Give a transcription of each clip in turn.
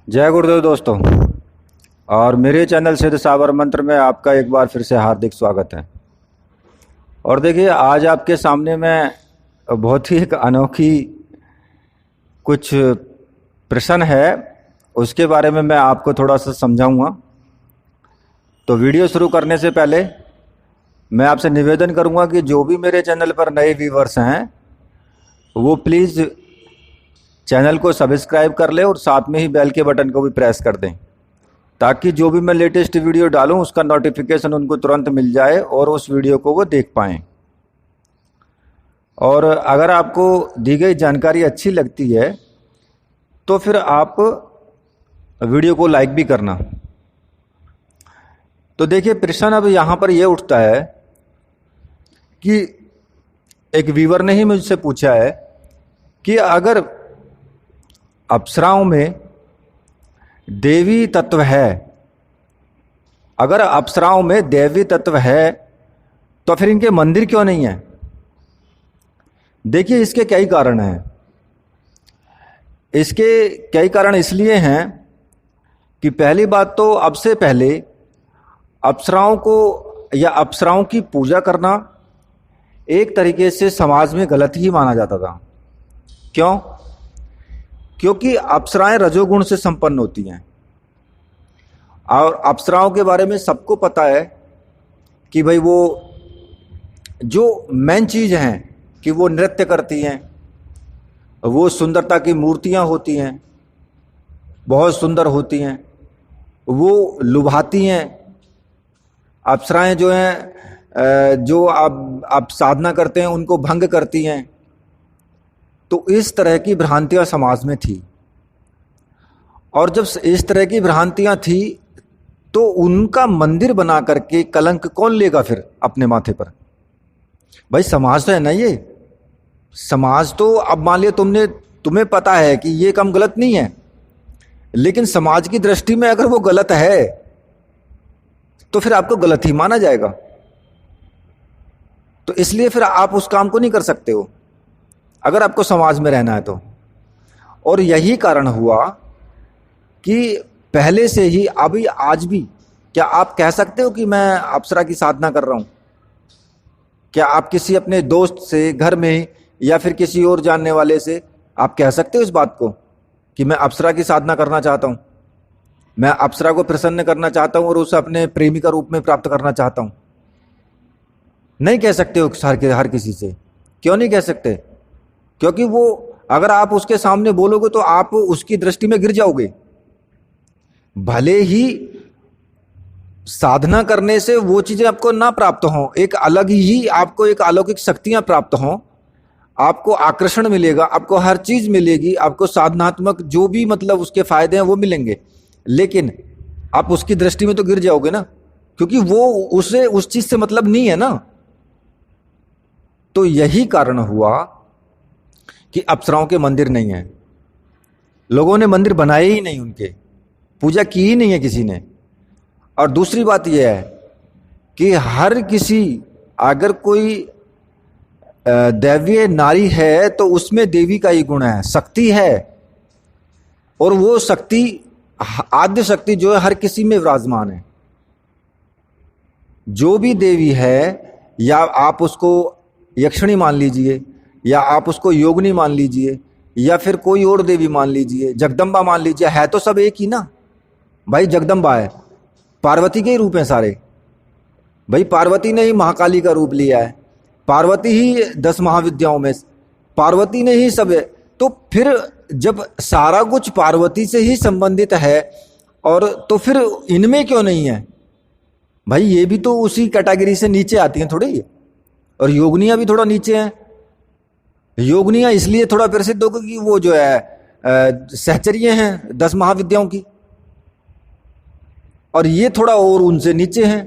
जय गुरुदेव दोस्तों। और मेरे चैनल सिद्ध साबर मंत्र में आपका एक बार फिर से हार्दिक स्वागत है। और देखिए, आज आपके सामने मैं बहुत ही एक अनोखी कुछ प्रश्न है, उसके बारे में मैं आपको थोड़ा सा समझाऊंगा। तो वीडियो शुरू करने से पहले मैं आपसे निवेदन करूंगा कि जो भी मेरे चैनल पर नए व्यूवर्स हैं वो प्लीज़ चैनल को सब्सक्राइब कर ले और साथ में ही बेल के बटन को भी प्रेस कर दें, ताकि जो भी मैं लेटेस्ट वीडियो डालूं उसका नोटिफिकेशन उनको तुरंत मिल जाए और उस वीडियो को वो देख पाएं। और अगर आपको दी गई जानकारी अच्छी लगती है तो फिर आप वीडियो को लाइक भी करना। तो देखिए, प्रश्न अब यहाँ पर यह उठता है कि एक व्यूवर ने ही मुझसे पूछा है कि अगर अप्सराओं में देवी तत्व है, अगर अप्सराओं में देवी तत्व है तो फिर इनके मंदिर क्यों नहीं है। देखिए, इसके कई कारण हैं। इसके कई कारण इसलिए हैं कि पहली बात तो अब से पहले अप्सराओं को या अप्सराओं की पूजा करना एक तरीके से समाज में गलत ही माना जाता था। क्यों? क्योंकि अप्सराएं रजोगुण से संपन्न होती हैं और अप्सराओं के बारे में सबको पता है कि भाई वो जो मेन चीज़ हैं कि वो नृत्य करती हैं, वो सुंदरता की मूर्तियां होती हैं, बहुत सुंदर होती हैं, वो लुभाती हैं। अप्सराएं जो हैं जो आप साधना करते हैं उनको भंग करती हैं। तो इस तरह की भ्रांतियां समाज में थी, और जब इस तरह की भ्रांतियां थी तो उनका मंदिर बना करके कलंक कौन लेगा फिर अपने माथे पर। भाई समाज तो है ना, ये समाज तो अब मान लिया तुम्हें पता है कि ये काम गलत नहीं है, लेकिन समाज की दृष्टि में अगर वो गलत है तो फिर आपको गलत ही माना जाएगा। तो इसलिए फिर आप उस काम को नहीं कर सकते हो अगर आपको समाज में रहना है तो। और यही कारण हुआ कि पहले से ही, अभी आज भी, क्या आप कह सकते हो कि मैं अप्सरा की साधना कर रहा हूं? क्या आप किसी अपने दोस्त से घर में या फिर किसी और जानने वाले से आप कह सकते हो इस बात को कि मैं अप्सरा की साधना करना चाहता हूं, मैं अप्सरा को प्रसन्न करना चाहता हूं और उसे अपने प्रेमी का रूप में प्राप्त करना चाहता हूं? नहीं कह सकते हो हर किसी से। क्यों नहीं कह सकते? क्योंकि वो, अगर आप उसके सामने बोलोगे तो आप उसकी दृष्टि में गिर जाओगे। भले ही साधना करने से वो चीजें आपको ना प्राप्त हों, एक अलग ही आपको एक अलौकिक शक्तियां प्राप्त हों, आपको आकर्षण मिलेगा, आपको हर चीज मिलेगी, आपको साधनात्मक जो भी मतलब उसके फायदे हैं वो मिलेंगे, लेकिन आप उसकी दृष्टि में तो गिर जाओगे ना, क्योंकि वो उसे उस चीज से मतलब नहीं है ना। तो यही कारण हुआ कि अप्सराओं के मंदिर नहीं है। लोगों ने मंदिर बनाए ही नहीं, उनके पूजा की ही नहीं है किसी ने। और दूसरी बात यह है कि हर किसी, अगर कोई दैवीय नारी है तो उसमें देवी का ही गुण है, शक्ति है, और वो शक्ति, आद्य शक्ति जो है हर किसी में विराजमान है। जो भी देवी है, या आप उसको यक्षिणी मान लीजिए, या आप उसको योगिनी मान लीजिए, या फिर कोई और देवी मान लीजिए, जगदम्बा मान लीजिए, है तो सब एक ही ना। भाई जगदम्बा है, पार्वती के ही रूप हैं सारे। भाई पार्वती ने ही महाकाली का रूप लिया है, पार्वती ही 10 महाविद्याओं में, पार्वती ने ही सब है। तो फिर जब सारा कुछ पार्वती से ही संबंधित है, और तो फिर इनमें क्यों नहीं है? भाई ये भी तो उसी कैटेगरी से नीचे आती हैं थोड़ी, और योगनियां भी थोड़ा नीचे हैं। योगनियां इसलिए थोड़ा प्रसिद्ध हो गई, वो जो है सहचर्य हैं 10 महाविद्याओं की, और ये थोड़ा और उनसे नीचे हैं।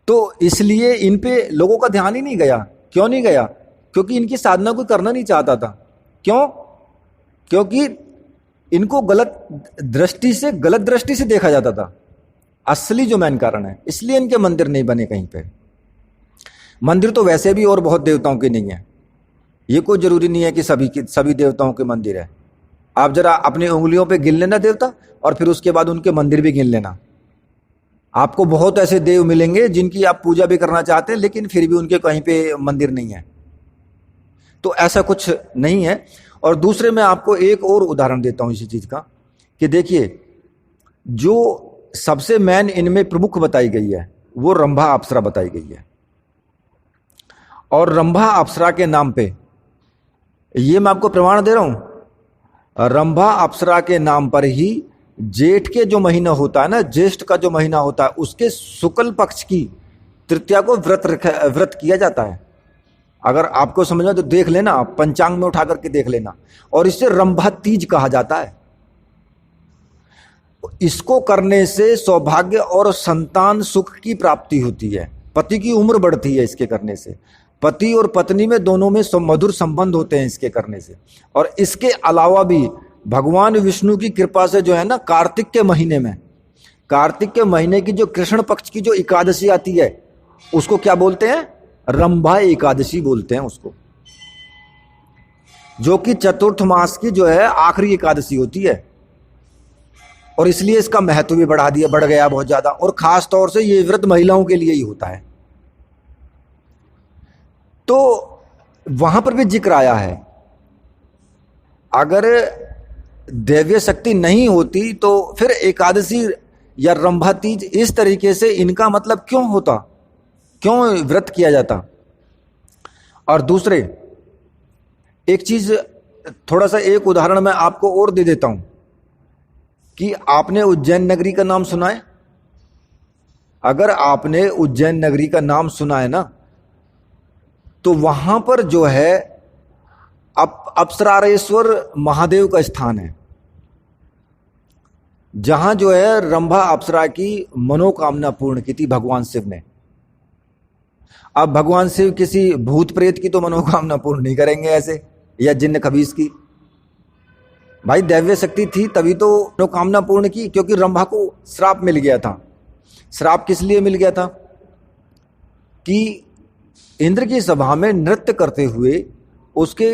तो इसलिए इन पे लोगों का ध्यान ही नहीं गया। क्यों नहीं गया? क्योंकि इनकी साधना कोई करना नहीं चाहता था। क्यों? क्योंकि इनको गलत दृष्टि से देखा जाता था। असली जो मेन कारण है, इसलिए इनके मंदिर नहीं बने कहीं पे। मंदिर तो वैसे भी और बहुत देवताओं के नहीं है, ये कोई जरूरी नहीं है कि सभी देवताओं के मंदिर है। आप जरा अपनी उंगलियों पे गिन लेना देवता, और फिर उसके बाद उनके मंदिर भी गिन लेना। आपको बहुत ऐसे देव मिलेंगे जिनकी आप पूजा भी करना चाहते हैं, लेकिन फिर भी उनके कहीं पे मंदिर नहीं है। तो ऐसा कुछ नहीं है। और दूसरे मैं आपको एक और उदाहरण देता हूं इसी चीज का, कि देखिए जो सबसे मेन इनमें प्रमुख बताई गई है वो रंभा अप्सरा बताई गई है। और रंभा अप्सरा के नाम पे, ये मैं आपको प्रमाण दे रहा हूं, रंभा अप्सरा के नाम पर ही जेठ के जो महीना होता है ना, ज्येष्ठ का जो महीना होता है, उसके शुक्ल पक्ष की तृतीया को व्रत किया जाता है। अगर आपको समझना तो देख लेना, आप पंचांग में उठा करके देख लेना। और इसे रंभा तीज कहा जाता है। इसको करने से सौभाग्य और संतान सुख की प्राप्ति होती है, पति की उम्र बढ़ती है इसके करने से, पति और पत्नी में दोनों में मधुर संबंध होते हैं इसके करने से। और इसके अलावा भी भगवान विष्णु की कृपा से जो है ना, कार्तिक के महीने में, कार्तिक के महीने की जो कृष्ण पक्ष की जो एकादशी आती है उसको क्या बोलते हैं? रंभा एकादशी बोलते हैं उसको, जो कि चतुर्थ मास की जो है आखिरी एकादशी होती है। और इसलिए इसका महत्व भी बढ़ गया बहुत ज्यादा। और खास तौर से ये व्रत महिलाओं के लिए ही होता है। तो वहां पर भी जिक्र आया है, अगर दैवीय शक्ति नहीं होती तो फिर एकादशी या रंभा तीज इस तरीके से इनका मतलब क्यों होता, क्यों व्रत किया जाता। और दूसरे एक चीज, थोड़ा सा एक उदाहरण मैं आपको और दे देता हूं कि आपने उज्जैन नगरी का नाम सुना है? अगर आपने उज्जैन नगरी का नाम सुना है ना, तो वहां पर जो है अप्सरारेश्वर महादेव का स्थान है, जहां जो है रंभा अप्सरा की मनोकामना पूर्ण की थी भगवान शिव ने। अब भगवान शिव किसी भूत प्रेत की तो मनोकामना पूर्ण नहीं करेंगे ऐसे, या जिन्न खबीस की। भाई दैव्य शक्ति थी तभी तो मनोकामना पूर्ण की, क्योंकि रंभा को श्राप मिल गया था। श्राप किस लिए मिल गया था? कि इंद्र की सभा में नृत्य करते हुए उसके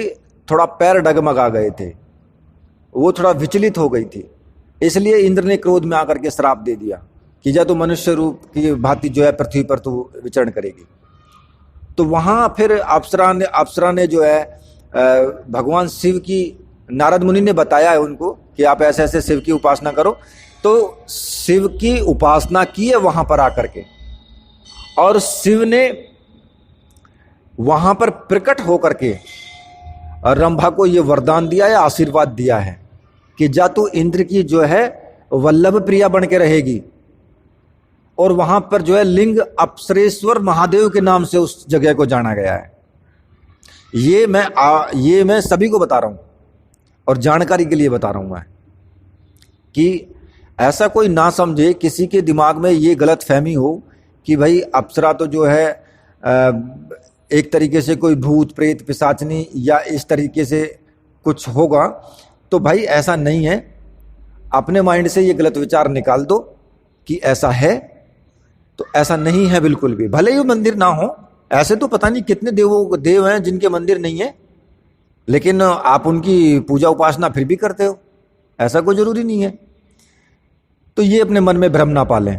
थोड़ा पैर डगमगा गए थे, वो थोड़ा विचलित हो गई थी। इसलिए इंद्र ने क्रोध में आकर के श्राप दे दिया कि जा तो मनुष्य रूप की भांति जो है पृथ्वी पर तू विचरण करेगी। तो वहां फिर अप्सरा ने जो है भगवान शिव की, नारद मुनि ने बताया है उनको कि आप ऐसे ऐसे शिव की उपासना करो। तो शिव की उपासना की है वहां पर आकर के, और शिव ने वहां पर प्रकट होकर के रंभा को यह वरदान दिया है, आशीर्वाद दिया है कि जा तू इंद्र की जो है वल्लभ प्रिया बन के रहेगी। और वहां पर जो है लिंग अप्सरेश्वर महादेव के नाम से उस जगह को जाना गया है। ये मैं सभी को बता रहा हूं और जानकारी के लिए बता रहा हूं मैं, कि ऐसा कोई ना समझे, किसी के दिमाग में ये गलत फहमी हो कि भाई अप्सरा तो जो है एक तरीके से कोई भूत प्रेत पिशाचनी या इस तरीके से कुछ होगा। तो भाई ऐसा नहीं है। अपने माइंड से ये गलत विचार निकाल दो कि ऐसा है, तो ऐसा नहीं है बिल्कुल भी। भले ही मंदिर ना हो, ऐसे तो पता नहीं कितने देव हैं जिनके मंदिर नहीं है, लेकिन आप उनकी पूजा उपासना फिर भी करते हो, ऐसा कोई जरूरी नहीं है। तो ये अपने मन में भ्रम ना पालें।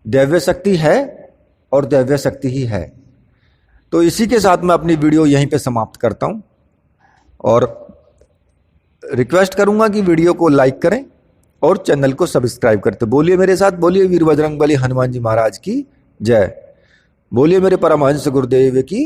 दैव्य शक्ति है और दैव्य शक्ति ही है। तो इसी के साथ मैं अपनी वीडियो यहीं पे समाप्त करता हूं और रिक्वेस्ट करूंगा कि वीडियो को लाइक करें और चैनल को सब्सक्राइब करते। बोलिए मेरे साथ, बोलिए वीर बजरंग बली हनुमान जी महाराज की जय। बोलिए मेरे परमहंस गुरुदेव की